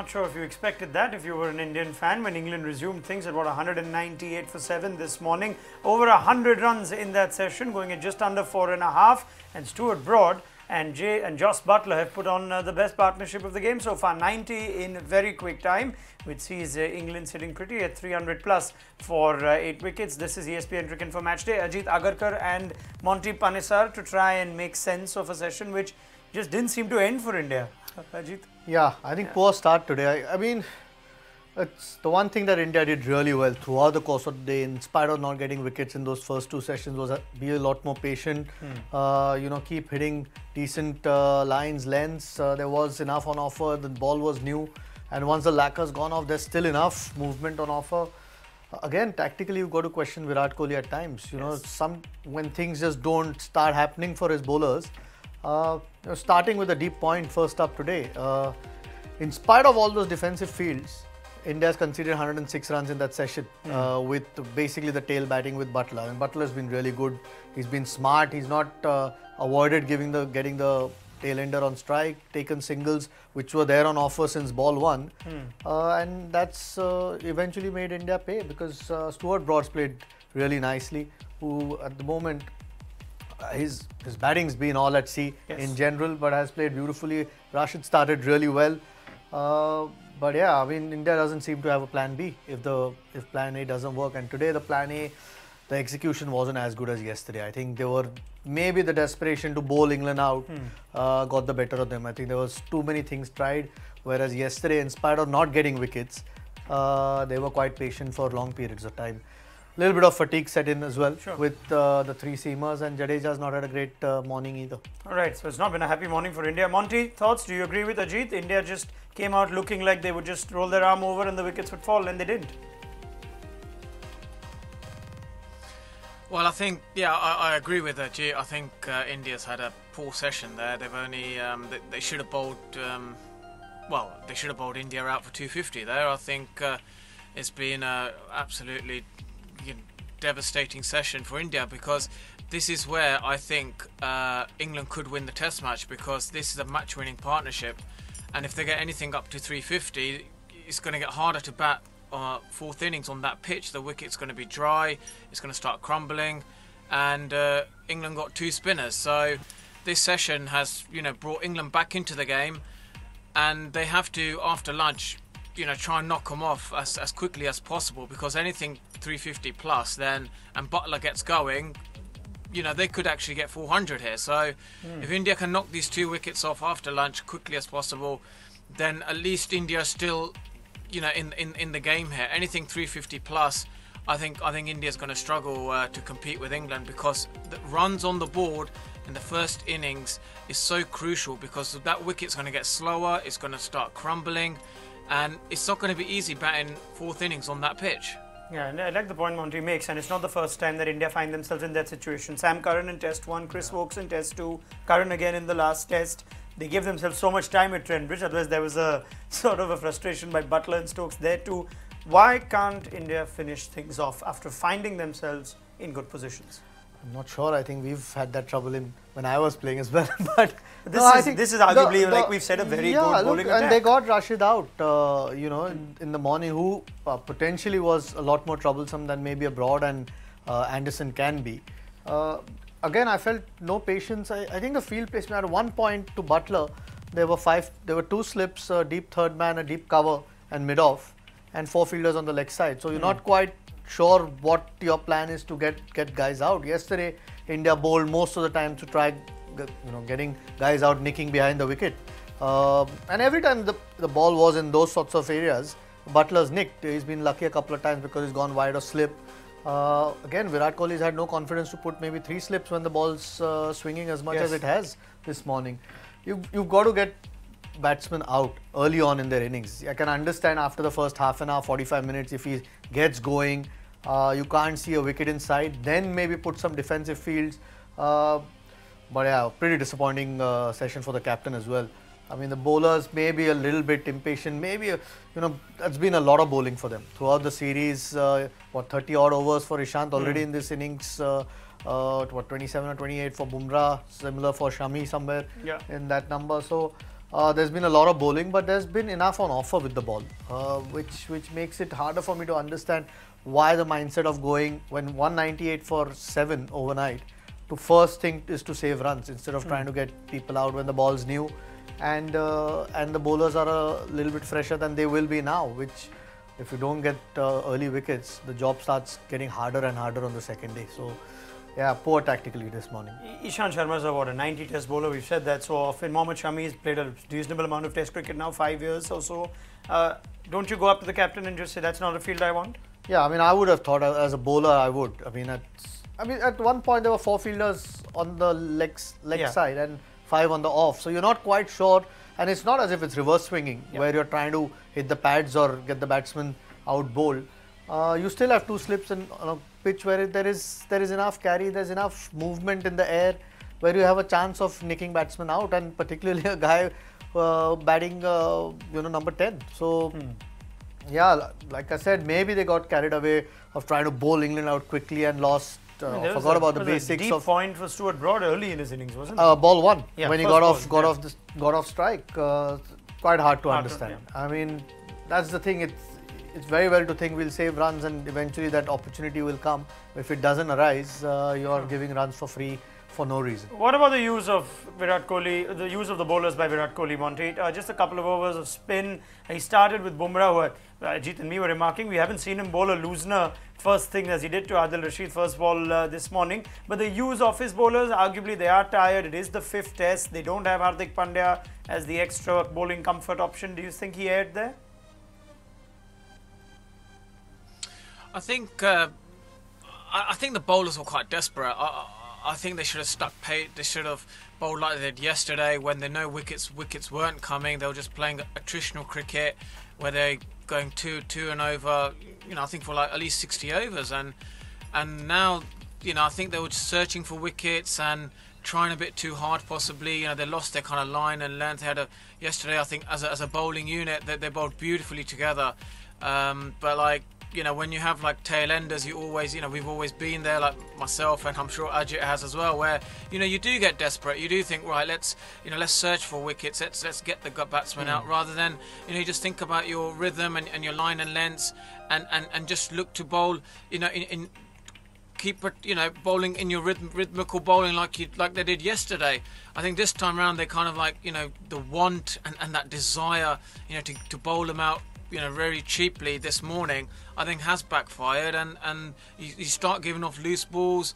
not sure if you expected that if you were an Indian fan when England resumed things at about 198 for 7 this morning. Over 100 runs in that session, going at just under 4.5. And Stuart Broad and Joss Buttler have put on the best partnership of the game so far, 90 in very quick time, which sees England sitting pretty at 300 plus for 8 wickets. This is ESPN Cricket for Matchday. Ajit Agarkar and Monty Panesar to try and make sense of a session which just didn't seem to end for India. Ajit? Yeah, I think poor start today. I mean, it's the one thing that India did really well throughout the course of the day, in spite of not getting wickets in those first 2 sessions, was be a lot more patient. You know, keep hitting decent lines, lengths. There was enough on offer. The ball was new, and once the lacquer's gone off, there's still enough movement on offer. Again, tactically, you've got to question Virat Kohli at times. You know, when things just don't start happening for his bowlers. Starting with a deep point first up today. In spite of all those defensive fields, India's conceded 106 runs in that session with basically the tail batting with Buttler. And Butler's been really good. He's been smart. He's not avoided getting the tail ender on strike, taken singles which were there on offer since ball 1. And that's eventually made India pay, because Stuart Broad's played really nicely, who at the moment his batting's been all at sea in general, but has played beautifully. Rashid started really well. But yeah, I mean, India doesn't seem to have a plan B if plan A doesn't work. And today the plan A, the execution wasn't as good as yesterday. I think maybe the desperation to bowl England out got the better of them. I think there was too many things tried, whereas yesterday, in spite of not getting wickets, they were quite patient for long periods of time. A little bit of fatigue set in as well with the 3 seamers, and Jadeja's not had a great morning either. Alright, so it's not been a happy morning for India. Monty, thoughts? Do you agree with Ajit? India just came out looking like they would just roll their arm over and the wickets would fall, and they didn't. Well, I think, yeah, I agree with Ajit. I think India's had a poor session there. They've only, they should have bowled, well, they should have bowled India out for 250 there. I think it's been a absolutely devastating session for India, because this is where I think England could win the test match, because this is a match-winning partnership, and if they get anything up to 350, it's going to get harder to bat 4th innings on that pitch. The wicket's going to be dry, it's going to start crumbling, and England got 2 spinners. So this session has, you know, brought England back into the game, and they have to, after lunch, you know, try and knock them off as quickly as possible, because anything 350 plus then, and Buttler gets going, you know, they could actually get 400 here. So if India can knock these 2 wickets off after lunch quickly as possible, then at least India still, you know, in the game here. Anything 350 plus, I think India's going to struggle to compete with England, because the runs on the board in the first innings is so crucial, because that wicket's going to get slower, it's going to start crumbling, and it's not going to be easy batting 4th innings on that pitch. Yeah, and I like the point Monty makes, and it's not the first time that India find themselves in that situation. Sam Curran in Test 1, Chris Woakes in Test 2, Curran again in the last Test. They gave themselves so much time at Trent Bridge, otherwise there was a sort of a frustration by Buttler and Stokes there too. Why can't India finish things off after finding themselves in good positions? I'm not sure. I think we've had that trouble when I was playing as well. But this is arguably, like we've said, a very good bowling attack. And they got Rashid out, you know, in the morning, who potentially was a lot more troublesome than maybe a Broad and Anderson can be. Again, I felt no patience. I think the field placement at one point to Buttler, there were 2 slips, a deep third man, a deep cover, and mid-off, and 4 fielders on the leg side. So you're not quite sure what your plan is to get guys out. Yesterday, India bowled most of the time to try, you know, getting guys out, nicking behind the wicket. And every time the ball was in those sorts of areas, Buttler's nicked. He's been lucky a couple of times because he's gone wide or slip. Again, Virat Kohli's had no confidence to put maybe 3 slips when the ball's swinging as much as it has this morning. You've got to get batsmen out early on in their innings. I can understand after the first half an hour, 45 minutes, if he gets going, you can't see a wicket in sight, then maybe put some defensive fields. But yeah, pretty disappointing session for the captain as well. I mean, the bowlers may be a little bit impatient. Maybe, you know, that's been a lot of bowling for them throughout the series. What, 30 odd overs for Ishant already in this innings. What, 27 or 28 for Bumrah. Similar for Shami somewhere in that number. So There's been a lot of bowling, but there's been enough on offer with the ball, which makes it harder for me to understand why the mindset of going when 198 for 7 overnight to first thing is to save runs instead of trying to get people out when the ball's new, and the bowlers are a little bit fresher than they will be now, which if you don't get early wickets, the job starts getting harder and harder on the second day. So yeah, poor tactically this morning. Ishant Sharma is a 90 test bowler, we've said that so often. Mohammad Shami has played a reasonable amount of test cricket now, 5 years or so. Don't you go up to the captain and just say that's not a field I want? Yeah, I mean, I would have thought as a bowler I would. I mean, at one point there were 4 fielders on the leg side and 5 on the off. So you're not quite sure, and it's not as if it's reverse swinging where you're trying to hit the pads or get the batsman out bowled. You still have 2 slips on a pitch where there is enough carry, there's enough movement in the air where you have a chance of nicking batsman out, and particularly a guy batting number 10. So yeah, like I said, maybe they got carried away of trying to bowl England out quickly and lost. Forgot about the basics. Deep point for Stuart Broad early in his innings, wasn't it? Ball 1 when he got off strike. Quite hard to understand. I mean, that's the thing. It's very well to think we'll save runs and eventually that opportunity will come. If it doesn't arise, you're giving runs for free for no reason. What about the use of Virat Kohli, the use of the bowlers by Virat Kohli, Monty? Just a couple of overs of spin. He started with Bumrah, who Ajit and me were remarking, we haven't seen him bowl a loosener first thing as he did to Adil Rashid first ball this morning. But the use of his bowlers, arguably they are tired. It is the 5th test. They don't have Hardik Pandya as the extra bowling comfort option. Do you think he erred there? I think the bowlers were quite desperate. I think they should have stuck pace. They should have bowled like they did yesterday when they know wickets weren't coming. They were just playing attritional cricket where they're going 2 and over. I think for like at least 60 overs, and now I think they were just searching for wickets and trying a bit too hard possibly. They lost their kind of line and length. They had yesterday I think as a bowling unit they bowled beautifully together, but like. When you have like tail enders, you always, we've always been there, like myself, and I'm sure Ajit has as well, where, you do get desperate. You do think, right, let's search for wickets. Let's get the batsman out, rather than, you just think about your rhythm and your line and lengths, and just look to bowl, keep bowling in your rhythmical bowling like they did yesterday. I think this time around they kind of like, the want and that desire, to bowl them out, very cheaply this morning, I think has backfired, and you start giving off loose balls.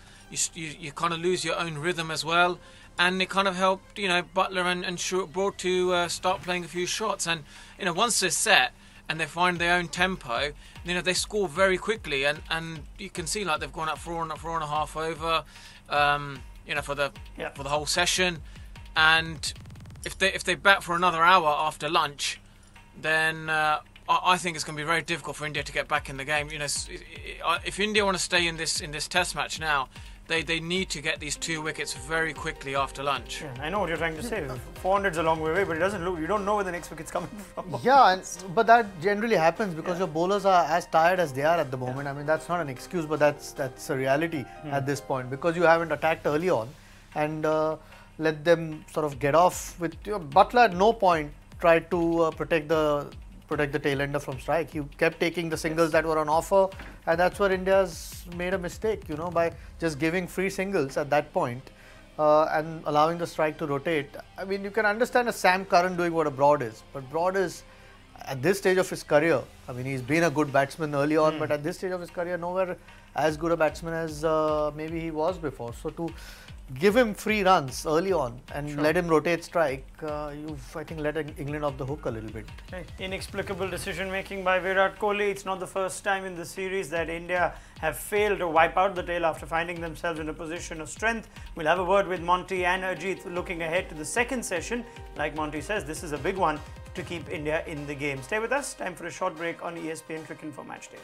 You kind of lose your own rhythm as well, and it kind of helped Buttler and Stuart Broad to start playing a few shots, and once they're set and they find their own tempo, they score very quickly, and you can see like they've gone up 4.5 over, for the whole session, and if they bat for another hour after lunch, then I think it's going to be very difficult for India to get back in the game. If India want to stay in this test match now, they need to get these 2 wickets very quickly after lunch. Yeah, I know what you're trying to say. 400's a long way away, but it doesn't look. You don't know where the next wicket's coming from. Yeah, but that generally happens because your bowlers are as tired as they are at the moment. I mean, that's not an excuse, but that's a reality at this point, because you haven't attacked early on and let them sort of get off with. Buttler at no point tried to protect the tail ender from strike. He kept taking the singles that were on offer, and that's where India's made a mistake, by just giving free singles at that point and allowing the strike to rotate. I mean, you can understand a Sam Curran doing what a Broad is, but Broad is at this stage of his career. I mean, he's been a good batsman early on, but at this stage of his career, nowhere as good a batsman as maybe he was before. So to give him free runs early on and let him rotate strike, you've, I think, let England off the hook a little bit. Inexplicable decision making by Virat Kohli. It's not the first time in the series that India have failed to wipe out the tail after finding themselves in a position of strength. We'll have a word with Monty and Ajit looking ahead to the second session. Like Monty says, this is a big one to keep India in the game. Stay with us. Time for a short break on ESPN Cricket for Matchday.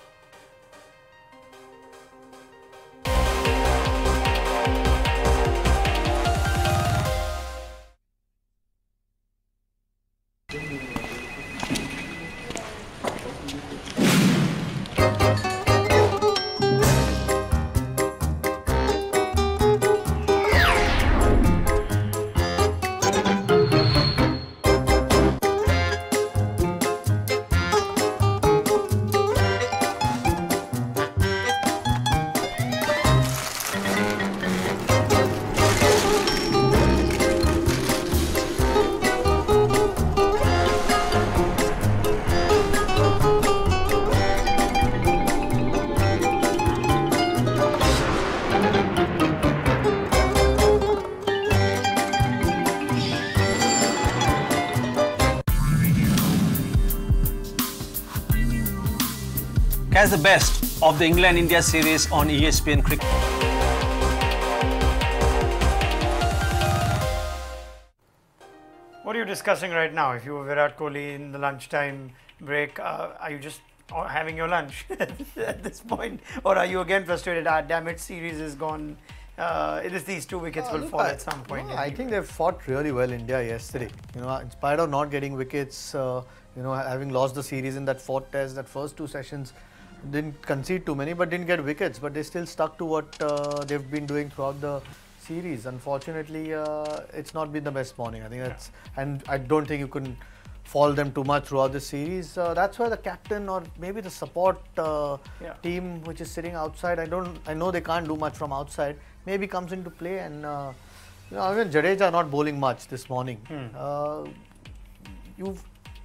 Catch the best of the England-India series on ESPN Cricket. What are you discussing right now? If you were Virat Kohli in the lunchtime break, are you just having your lunch at this point? Or are you again frustrated? Ah, damn it, series is gone. These 2 wickets will fall at some point. No, I think they fought really well, India, yesterday. You know, in spite of not getting wickets, you know, having lost the series in that 4th test, that first 2 sessions, didn't concede too many, but didn't get wickets. But they still stuck to what they've been doing throughout the series. Unfortunately, it's not been the best morning. I think that's, and I don't think you can fault them too much throughout the series. That's where the captain or maybe the support team, which is sitting outside, I know they can't do much from outside, maybe comes into play. And you know, even Jadeja not bowling much this morning.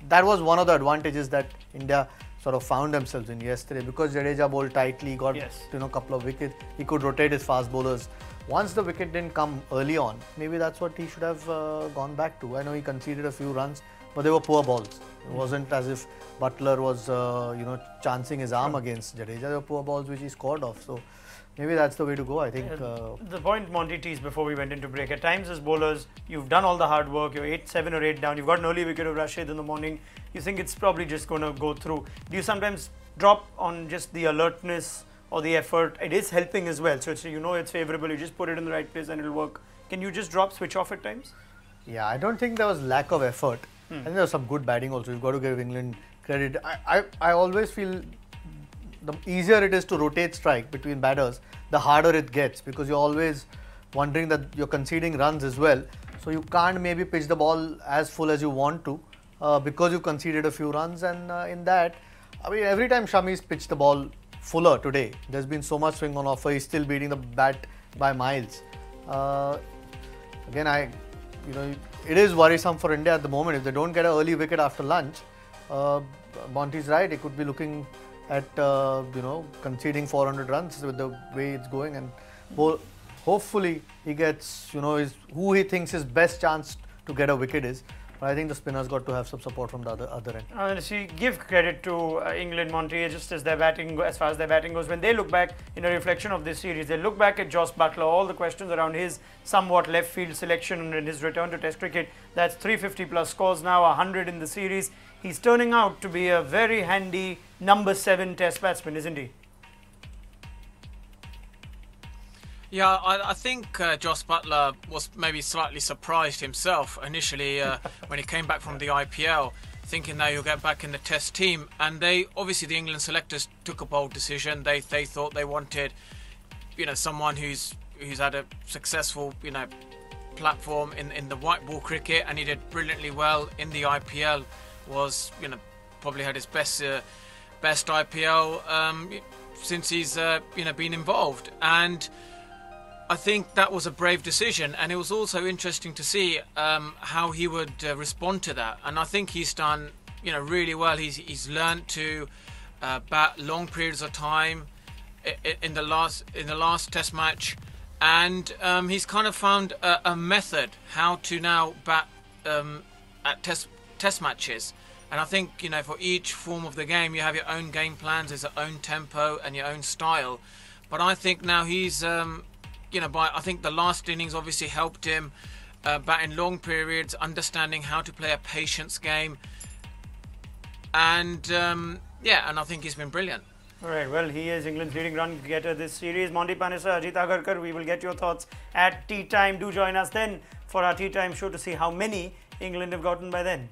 That was one of the advantages that India sort of found themselves in yesterday, because Jadeja bowled tightly, got you know, couple of wickets. He could rotate his fast bowlers. Once the wicket didn't come early on, maybe that's what he should have gone back to. I know he conceded a few runs, but they were poor balls. It wasn't as if Butler was you know, chancing his arm against Jadeja. They were poor balls which he scored off. So maybe that's the way to go, I think. The point Monty teased before we went into break, at times as bowlers, you've done all the hard work, you're 7 or 8 down, you've got an early wicket of Rashid in the morning, you think it's probably just going to go through. Do you sometimes drop on just the alertness or the effort? It is helping as well, so it's, you know, it's favourable, you just put it in the right place and it'll work. Can you just switch off at times? Yeah, I don't think there was lack of effort. I think there was some good batting also. You've got to give England credit. I always feel the easier it is to rotate strike between batters, the harder it gets, because you're always wondering that you're conceding runs as well. So you can't maybe pitch the ball as full as you want to because you conceded a few runs. And in that, I mean, every time Shami's pitched the ball fuller today, there's been so much swing on offer. He's still beating the bat by miles. Again, you know, it is worrisome for India at the moment. If they don't get an early wicket after lunch, Monty's right. It could be looking at you know, conceding 400 runs with the way it's going, and hopefully he gets, you know, who he thinks his best chance to get a wicket is. But I think the spinners got to have some support from the other end. See, give credit to England, Monty, just as their batting, as far as their batting goes. When they look back in a reflection of this series, they look back at Jos Buttler, all the questions around his somewhat left field selection and his return to Test cricket. That's 350 plus scores now, 100 in the series. He's turning out to be a very handy number 7 Test batsman, isn't he? Yeah, I think Jos Buttler was maybe slightly surprised himself initially when he came back from the IPL, thinking that he'll get back in the Test team. And obviously the England selectors took a bold decision. They thought they wanted, you know, someone who's had a successful, you know, platform in the white ball cricket, and he did brilliantly well in the IPL. Was, you know, probably had his best IPL since he's you know, been involved. And I think that was a brave decision, and it was also interesting to see how he would respond to that. And I think he's done, you know, really well. He's learned to bat long periods of time in the last Test match, and he's kind of found a method how to now bat at Test matches. And I think, you know, for each form of the game, you have your own game plans, there's your own tempo and your own style. But I think now he's you know, I think the last innings obviously helped him batting long periods, understanding how to play a patience game, and yeah, and I think he's been brilliant. All right, well, he is England's leading run getter this series. Monty Panesar, Ajit Agarkar, we will get your thoughts at tea time. Do join us then for our tea time show to see how many England have gotten by then.